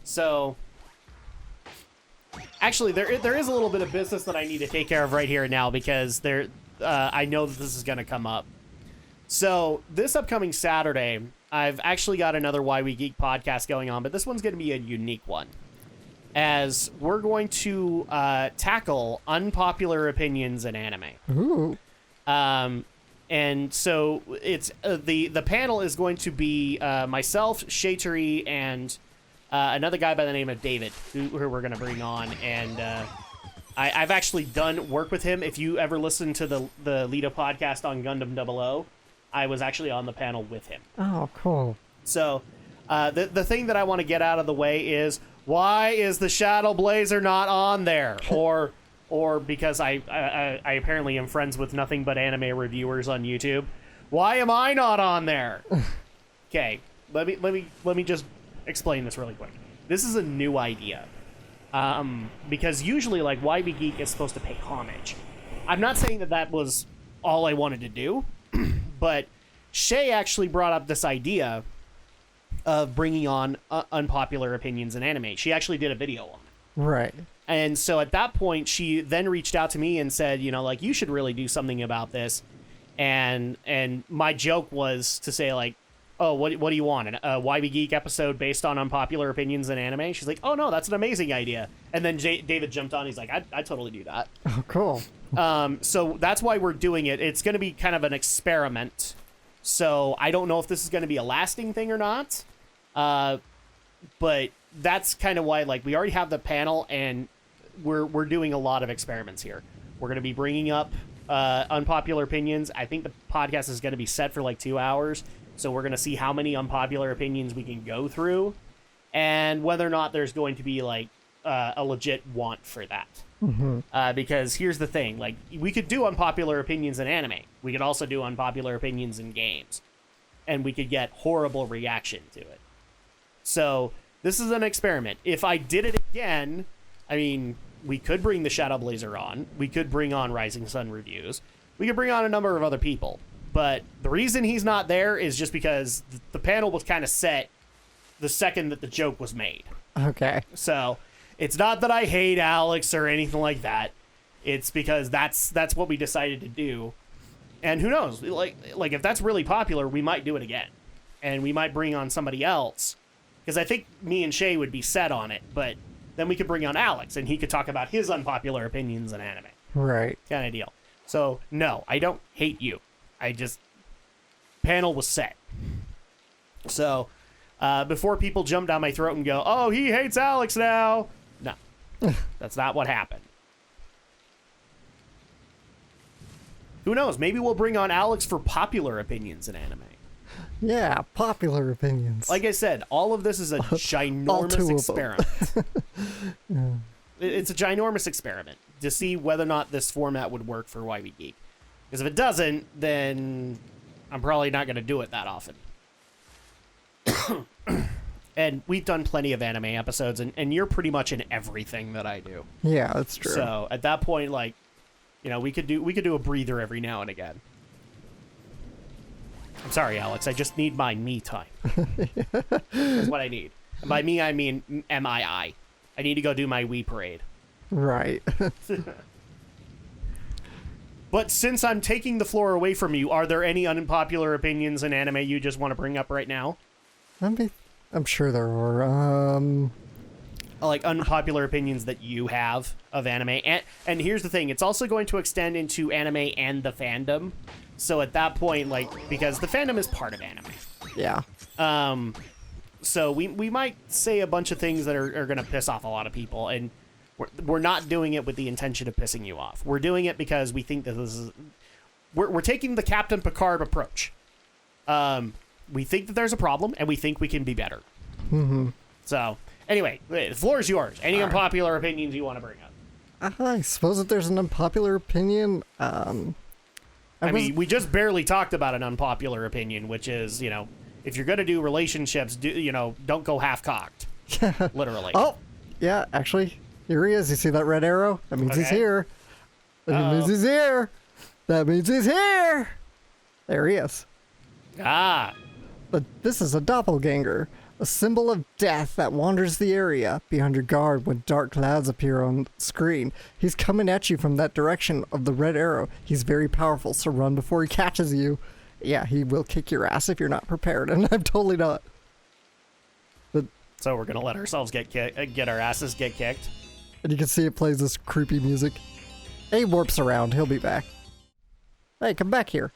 So, actually, there is a little bit of business that I need to take care of right here and now because I know that this is going to come up. So, this upcoming Saturday, I've actually got another Why We Geek podcast going on, but this one's going to be a unique one. As we're going to tackle unpopular opinions in anime. Ooh. And so it's the panel is going to be myself, Shaytari, and another guy by the name of David, who we're going to bring on. And I've actually done work with him. If you ever listen to the Lita podcast on Gundam 00, I was actually on the panel with him. Oh, cool. So the thing that I want to get out of the way is, why is the Shadow Blazer not on there? Or because I apparently am friends with nothing but anime reviewers on YouTube. Why am I not on there? Okay, let me just explain this really quick. This is a new idea. Because usually, like, Why We Geek is supposed to pay homage. I'm not saying that was all I wanted to do, but Shay actually brought up this idea of bringing on unpopular opinions in anime. She actually did a video on it. Right. And so at that point, she then reached out to me and said, you know, like, you should really do something about this. And my joke was to say, like, oh, what do you want? A Why We Geek episode based on unpopular opinions in anime? She's like, oh, no, that's an amazing idea. And then David jumped on. He's like, I'd totally do that. Oh, cool. So that's why we're doing it. It's going to be kind of an experiment. So I don't know if this is going to be a lasting thing or not. But that's kind of why, like, we already have the panel and we're doing a lot of experiments here. We're going to be bringing up unpopular opinions. I think the podcast is going to be set for like 2 hours. So we're going to see how many unpopular opinions we can go through and whether or not there's going to be like a legit want for that. Mm-hmm. Because here's the thing, like, we could do unpopular opinions in anime. We could also do unpopular opinions in games. And we could get horrible reaction to it. So this is an experiment. If I did it again, I mean, we could bring the Shadow Blazer on. We could bring on Rising Sun Reviews. We could bring on a number of other people. But the reason he's not there is just because the panel was kind of set the second that the joke was made. Okay. So it's not that I hate Alex or anything like that. It's because that's what we decided to do. And who knows? Like if that's really popular, we might do it again. And we might bring on somebody else. Because I think me and Shay would be set on it. But then we could bring on Alex, and he could talk about his unpopular opinions in anime. Right. Kind of deal. So, no, I don't hate you. I just... Panel was set. So, before people jump down my throat and go, oh, he hates Alex now. No. That's not what happened. Who knows? Maybe we'll bring on Alex for popular opinions in anime. Yeah, popular opinions. Like I said, all of this is a ginormous experiment. Yeah. It's a ginormous experiment to see whether or not this format would work for Why We Geek. Because if it doesn't, then I'm probably not going to do it that often. And we've done plenty of anime episodes, and you're pretty much in everything that I do. Yeah, that's true. So at that point, like, you know, we could do a breather every now and again. I'm sorry, Alex. I just need my me time. That's what I need. And by me, I mean MII. I need to go do my Wii parade. Right. But since I'm taking the floor away from you, are there any unpopular opinions in anime you just want to bring up right now? I'm sure there are. Like unpopular opinions that you have of anime. And here's the thing. It's also going to extend into anime and the fandom. So at that point, like, because the fandom is part of anime. Yeah. So we might say a bunch of things that are going to piss off a lot of people. And we're not doing it with the intention of pissing you off. We're doing it because we think that this is... We're taking the Captain Picard approach. We think that there's a problem, and we think we can be better. Mm-hmm. So, anyway, the floor is yours. Any unpopular opinions you want to bring up? I suppose that there's an unpopular opinion. I mean, we just barely talked about an unpopular opinion, which is, you know, if you're going to do relationships, don't go half-cocked. Literally. Oh, yeah, actually, here he is. You see that red arrow? That means he's here. That means he's here. That means he's here. There he is. Ah. But this is a doppelganger. A symbol of death that wanders the area. Be on your guard when dark clouds appear on screen. He's coming at you from that direction of the red arrow. He's very powerful, so run before he catches you. Yeah, he will kick your ass if you're not prepared, and I'm totally not. But So we're gonna let ourselves get our asses get kicked. and you can see it plays this creepy music. He warps around. He'll be back. Hey, come back here.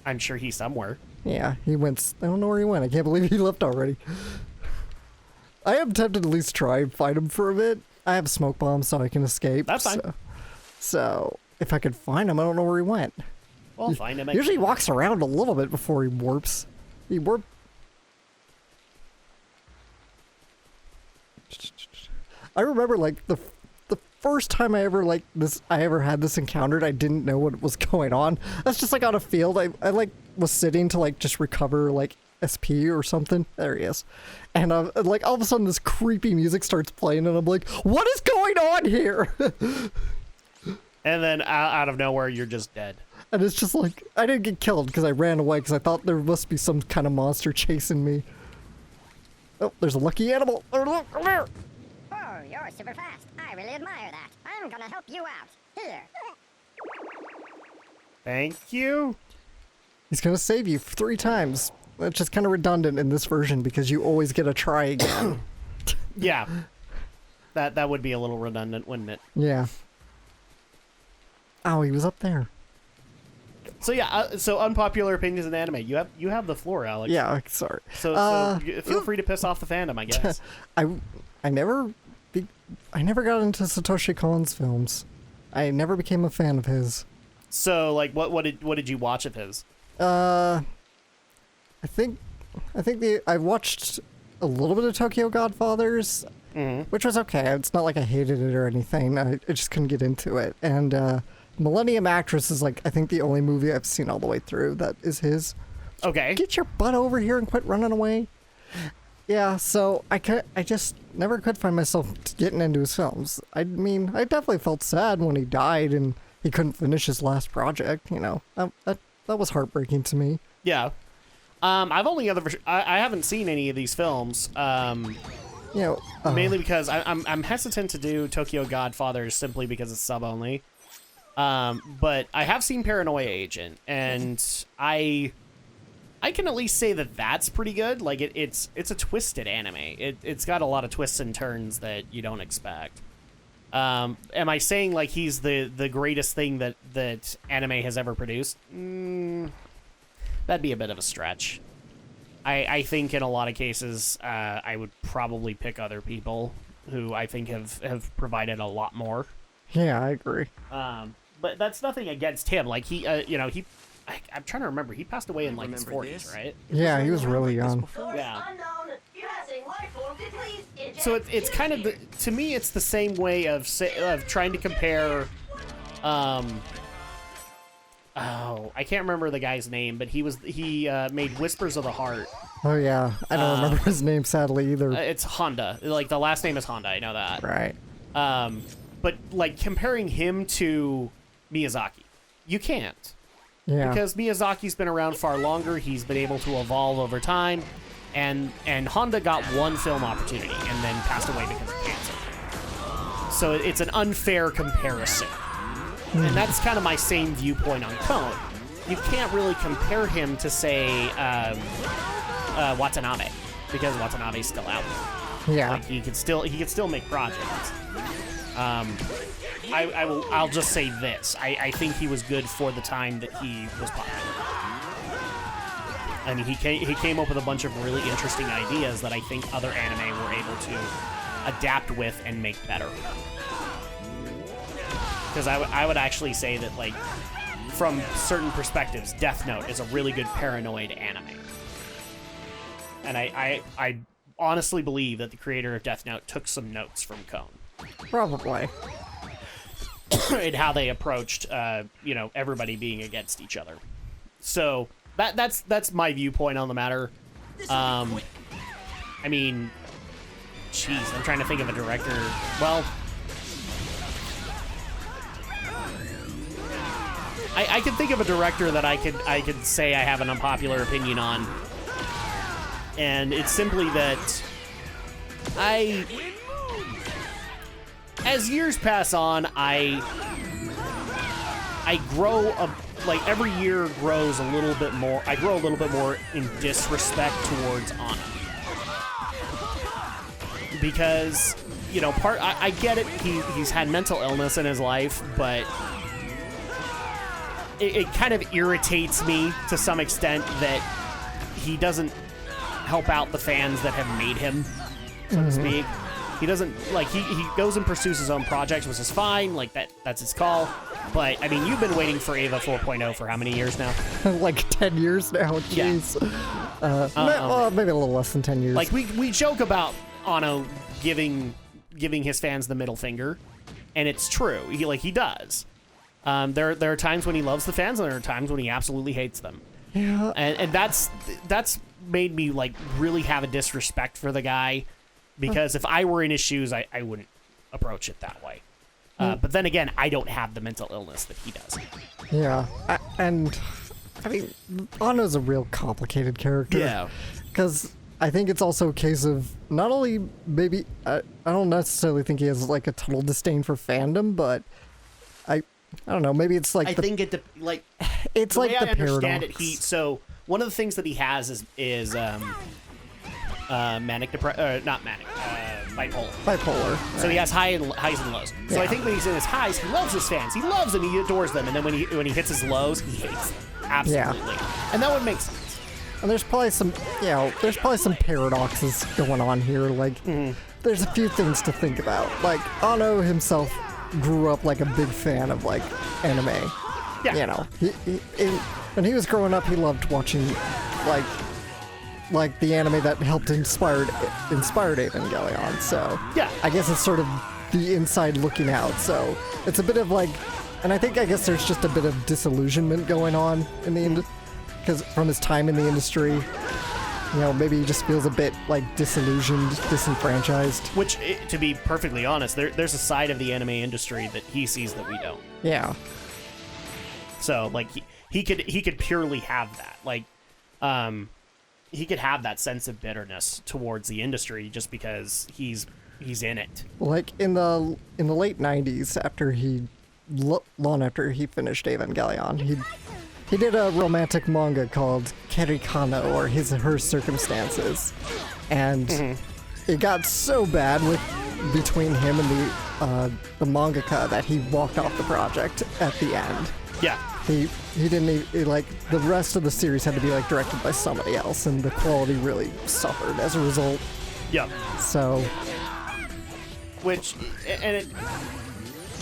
I'm sure he's somewhere. Yeah, he went. I don't know where he went. I can't believe he left already. I am tempted to at least try and find him for a bit. I have smoke bombs, so I can escape. That's fine. So if I could find him, I don't know where he went. We'll find him. Usually he walks around a little bit before he warps. He warp. I remember like the first time I ever had this encountered, I didn't know what was going on. That's just like on a field. I like was sitting to like just recover like SP or something. There he is. And like all of a sudden this creepy music starts playing and I'm like, what is going on here? And then out of nowhere, you're just dead. And it's just like, I didn't get killed because I ran away because I thought there must be some kind of monster chasing me. Oh, there's a lucky animal. Oh, look, come here. Oh, you're super fast. I really admire that. I'm gonna help you out. Here. Thank you. He's going to save you 3 times. That's just kind of redundant in this version because you always get a try again. Yeah. That would be a little redundant, wouldn't it? Yeah. Oh, he was up there. So yeah, so unpopular opinions in anime. You have the floor, Alex. Yeah, sorry. So feel free to piss off the fandom, I guess. I never got into Satoshi Kon's films. I never became a fan of his. So like, what did you watch of his? I think I watched a little bit of Tokyo Godfathers, which was okay. It's not like I hated it or anything. I just couldn't get into it. And Millennium Actress is like I think the only movie I've seen all the way through that is his. Okay. Get your butt over here and quit running away. Yeah, so I just never could find myself getting into his films. I mean, I definitely felt sad when he died and he couldn't finish his last project. You know, that was heartbreaking to me. Yeah. I've only I haven't seen any of these films. You know, Mainly because I'm hesitant to do Tokyo Godfathers simply because it's sub only. But I have seen Paranoia Agent, and I can at least say that that's pretty good. Like it's a twisted anime. It's got a lot of twists and turns that you don't expect. Am I saying like he's the greatest thing that anime has ever produced? That'd be a bit of a stretch. I think in a lot of cases, I would probably pick other people who I think have provided a lot more. yeah, I agree. But that's nothing against him. Like I'm trying to remember. He passed away in like his 40s, right? Yeah, he was really young. Yeah. So it's kind of to me it's the same way of trying to compare. I can't remember the guy's name, but he made Whispers of the Heart. Oh yeah, I don't remember his name sadly either. It's Honda. Like the last name is Honda. I know that. Right. But like comparing him to Miyazaki, you can't. Yeah. Because Miyazaki's been around far longer. He's been able to evolve over time, and Honda got one film opportunity and then passed away because of cancer. So it's an unfair comparison. And that's kind of my same viewpoint on Cone. You can't really compare him to, say, Watanabe, because Watanabe's still out there. Yeah. Like he could still make projects. I'll just say this: I think he was good for the time that he was popular. I mean, he came up with a bunch of really interesting ideas that I think other anime were able to adapt with and make better. Because I would actually say that, like, from certain perspectives, Death Note is a really good paranoid anime. And I honestly believe that the creator of Death Note took some notes from Cone. Probably. And how they approached, everybody being against each other. So that's my viewpoint on the matter. I mean, jeez, I'm trying to think of a director. Well, I can think of a director that I could say I have an unpopular opinion on. And it's simply that as years pass on, I grow like every year grows a little bit more. I grow a little bit more in disrespect towards Anna. Because, you know, I get it, he's had mental illness in his life, but it kind of irritates me to some extent that he doesn't help out the fans that have made him, so to speak. He doesn't, like, he goes and pursues his own projects, which is fine, like, that's his call. But, I mean, you've been waiting for Ava 4.0 for how many years now? Like 10 years now, jeez. Yeah. Well, maybe a little less than 10 years. Like, we joke about Anno giving his fans the middle finger, and it's true. He does. There are times when he loves the fans, and there are times when he absolutely hates them. Yeah. And that's made me, like, really have a disrespect for the guy, because if I were in his shoes, I wouldn't approach it that way. But then again, I don't have the mental illness that he does. Yeah. And, I mean, Anno's a real complicated character. Yeah. Because I think it's also a case of not only maybe, I don't necessarily think he has, like, a total disdain for fandom, but I don't know, maybe it's like I think it's like the the way I understand paradox. it. So one of the things that he has is manic not manic, bipolar. Bipolar. So he has highs and lows. So I Yeah. think when he's in his highs, he loves his fans. He loves them. He adores them. And then when he hits his lows, he hates them. Absolutely. And that would make sense. And there's probably some, paradoxes going on here. Like, there's a few things to think about. Like, Anno himself grew up like a big fan of, like, anime. Yeah. You know, when he was growing up, he loved watching, like the anime that helped inspired Evangelion. So Yeah. I guess it's sort of the inside looking out. So it's a bit of like, and I guess there's just a bit of disillusionment going on in the because from his time in the industry, you know, maybe he just feels a bit like disillusioned, disenfranchised. Which, to be perfectly honest, there's a side of the anime industry that he sees that we don't. Yeah. So like he could purely have that. Like, he could have that sense of bitterness towards the industry just because he's in it. Like in the late 90s, long after he finished Evangelion, he did a romantic manga called Kerikano, or Her Circumstances, and it got so bad between him and the mangaka that he walked off the project at the end. Yeah. He didn't even, like, the rest of the series had to be like directed by somebody else, and the quality really suffered as a result. Yeah. So,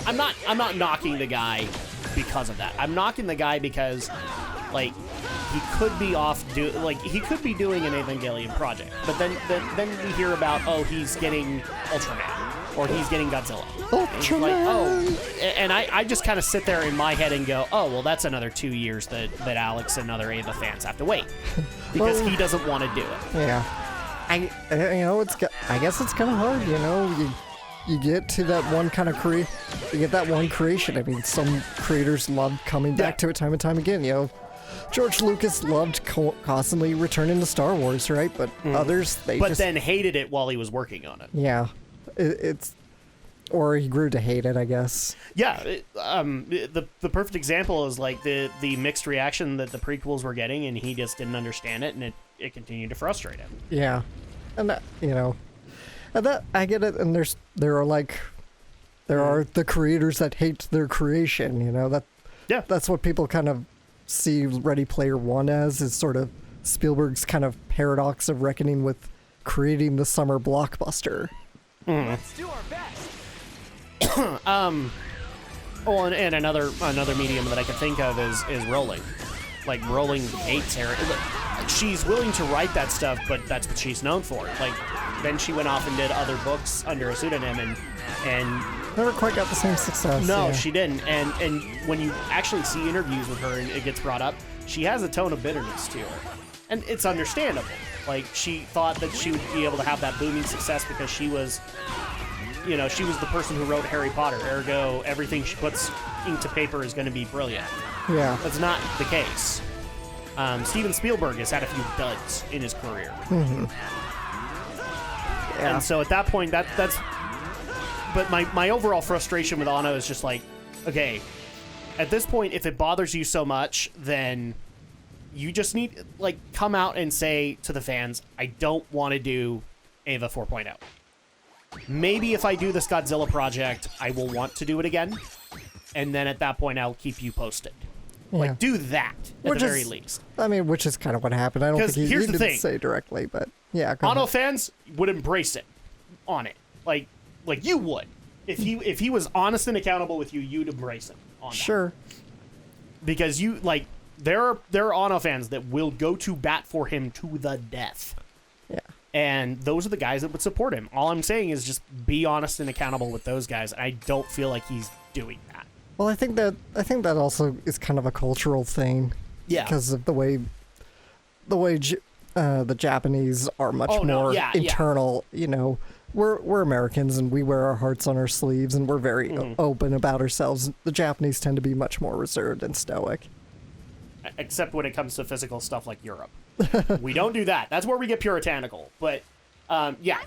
I'm not knocking the guy because of that. I'm knocking the guy because, like, he could be he could be doing an Evangelion project, but then we hear about, oh, he's getting Ultraman, or he's getting Godzilla. And it's like, oh, and I just kind of sit there in my head and go, oh, well, that's another 2 years that Alex and other Ava fans have to wait because he doesn't want to do it. Yeah. I guess it's kind of hard, you know. You get to that one kind of you get that one creation. I mean, some creators love coming back to it time and time again. You know, George Lucas loved constantly returning to Star Wars, right? But others, then hated it while he was working on it. Yeah, or he grew to hate it, I guess. Yeah, the perfect example is like the mixed reaction that the prequels were getting, and he just didn't understand it, and it continued to frustrate him. Yeah, and that, you know, and that I get it. And there are the creators that hate their creation. You know, that's what people kind of see Ready Player One as, is sort of Spielberg's kind of paradox of reckoning with creating the summer blockbuster. Let's do our best. Oh, and another medium that I could think of is Rowling. Like, Rowling hates Harry. She's willing to write that stuff, but that's what she's known for. Like, then she went off and did other books under a pseudonym, and Never quite got the same success. no, yeah. she didn't. And when you actually see interviews with her and it gets brought up, she has a tone of bitterness to her, and it's understandable. Like, she thought that she would be able to have that booming success because she was the person who wrote Harry Potter. Ergo, everything she puts into paper is going to be brilliant. Yeah. That's not the case. Steven Spielberg has had a few duds in his career. Yeah. And so at that point, that's... But my overall frustration with Anno is just like, okay, at this point, if it bothers you so much, then you just need, like, come out and say to the fans, I don't want to do Ava 4.0. Maybe if I do this Godzilla project, I will want to do it again. And then at that point, I'll keep you posted. Yeah. Like, do that at Which the is- very least. I mean, which is kind of what happened. I don't think 'Cause he here's the didn't thing. say directly, but yeah. go Anno ahead. fans would embrace it on it. Like you would. If he was honest and accountable with you, you'd embrace him on that. Sure. Because you, like, there are Anno fans that will go to bat for him to the death. Yeah. And those are the guys that would support him. All I'm saying is just be honest and accountable with those guys. I don't feel like he's doing that. Well, I think that also is kind of a cultural thing. Yeah. Because of the way the Japanese are much Oh, no, more yeah. internal. You know, we're Americans and we wear our hearts on our sleeves and we're very open about ourselves. The Japanese tend to be much more reserved and stoic. Except when it comes to physical stuff like Europe. We don't do that. That's where we get puritanical. But, yeah,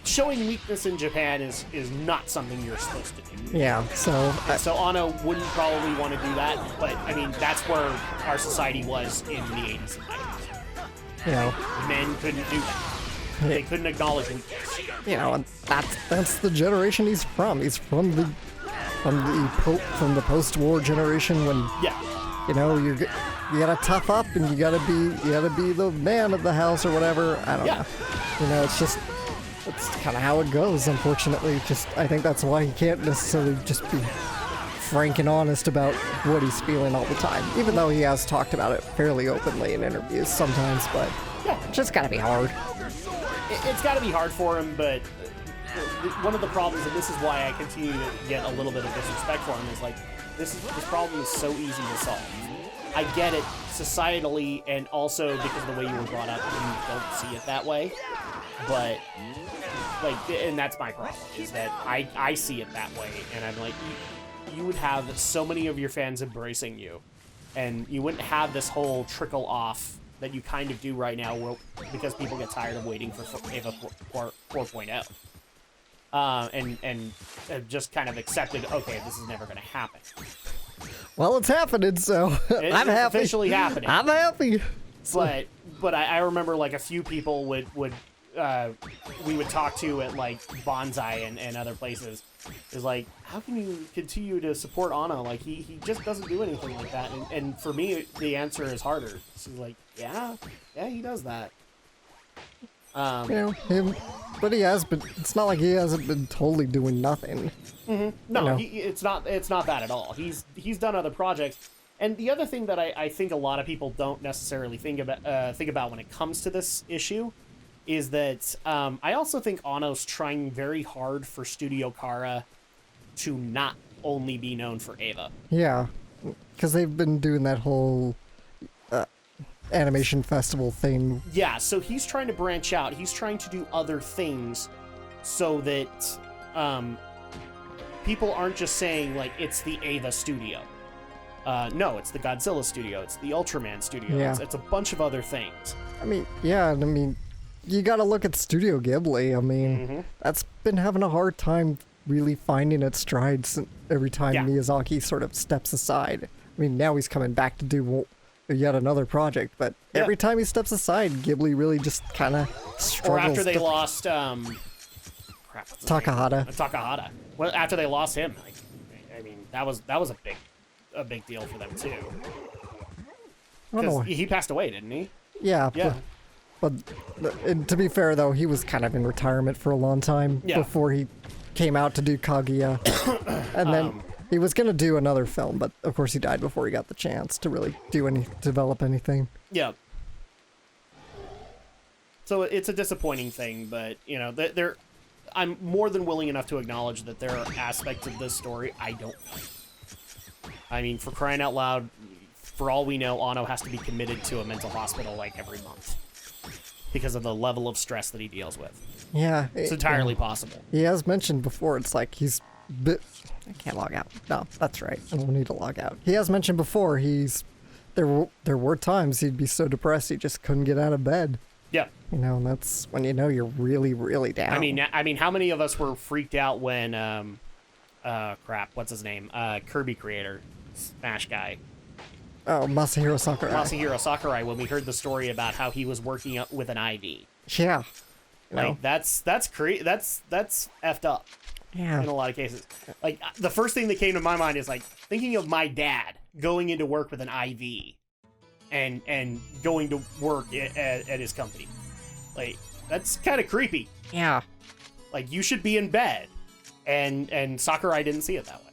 showing weakness in Japan is not something you're supposed to do. Yeah. So So Anno wouldn't probably want to do that, but, I mean, that's where our society was in the 80s and 90s. you know. Men couldn't do that. They couldn't acknowledge weakness. You know, and that's the generation he's from. He's from the post-war generation when Yeah. you know you gotta tough up and you gotta be the man of the house or whatever. I don't Yeah. know. You know, it's kind of how it goes. Unfortunately, I think that's why he can't necessarily just be frank and honest about what he's feeling all the time. Even though he has talked about it fairly openly in interviews sometimes, but Yeah. it's just gotta be hard. It's got to be hard for him, but one of the problems, and this is why I continue to get a little bit of disrespect for him, is like this problem is so easy to solve. I get it societally, and also because of the way you were brought up, you don't see it that way. But like, and that's my problem, is that I see it that way, and I'm like, you would have so many of your fans embracing you, and you wouldn't have this whole trickle off that you kind of do right now, because people get tired of waiting for Ava 4.0. And just kind of accepted, okay, this is never going to happen. Well, it's happening, so It's I'm happy. officially happening. I'm happy. But I remember, like, a few people we would talk to at, like, Bonsai and other places is like, how can you continue to support Anno? Like, he just doesn't do anything like that. And for me, the answer is harder. She's like, yeah, he does that. You know, him, but he has been. It's not like he hasn't been totally doing nothing. No, You know. it's not that at all. He's done other projects. And the other thing that I think a lot of people don't necessarily think about when it comes to this issue is that I also think Anno's trying very hard for Studio Kara to not only be known for Ava. Yeah, because they've been doing that whole animation festival thing. Yeah, so he's trying to branch out. He's trying to do other things so that people aren't just saying, like, it's the Ava studio. No, it's the Godzilla studio. It's the Ultraman studio. Yeah. It's a bunch of other things. I mean, yeah, and I mean, you got to look at Studio Ghibli. I mean, that's been having a hard time really finding its strides every time Yeah. Miyazaki sort of steps aside. I mean, now he's coming back to do yet another project, but Yeah. every time he steps aside, Ghibli really just kind of struggles. Or after they to- lost, crap, what's his Takahata. name? Takahata. Well, after they lost him, like, I mean, that was a big deal for them too. I don't know. Because he passed away, didn't he? Yeah, Yeah. but and to be fair though, he was kind of in retirement for a long time Yeah. before he came out to do Kaguya, and then he was gonna do another film, but of course he died before he got the chance to really develop anything. Yeah. So it's a disappointing thing, but you know, I'm more than willing enough to acknowledge that there are aspects of this story I don't like. I mean, for crying out loud, for all we know, Anno has to be committed to a mental hospital like every month because of the level of stress that he deals with. Yeah, It's entirely possible. He has mentioned before. It's like I can't log out. No, that's right. I don't need to log out. He has mentioned before he's there were times he'd be so depressed he just couldn't get out of bed. Yeah. You know, and that's when you know you're really, really down. I mean, how many of us were freaked out when, crap, what's his name? Kirby creator, Smash guy. Oh, Masahiro Sakurai. Masahiro Sakurai, when we heard the story about how he was working up with an IV. Yeah. You know? Like, that's effed up Yeah. in a lot of cases. Like, the first thing that came to my mind is, like, thinking of my dad going into work with an IV and going to work at his company. Like, that's kind of creepy. Yeah. Like, you should be in bed. And Sakurai didn't see it that way.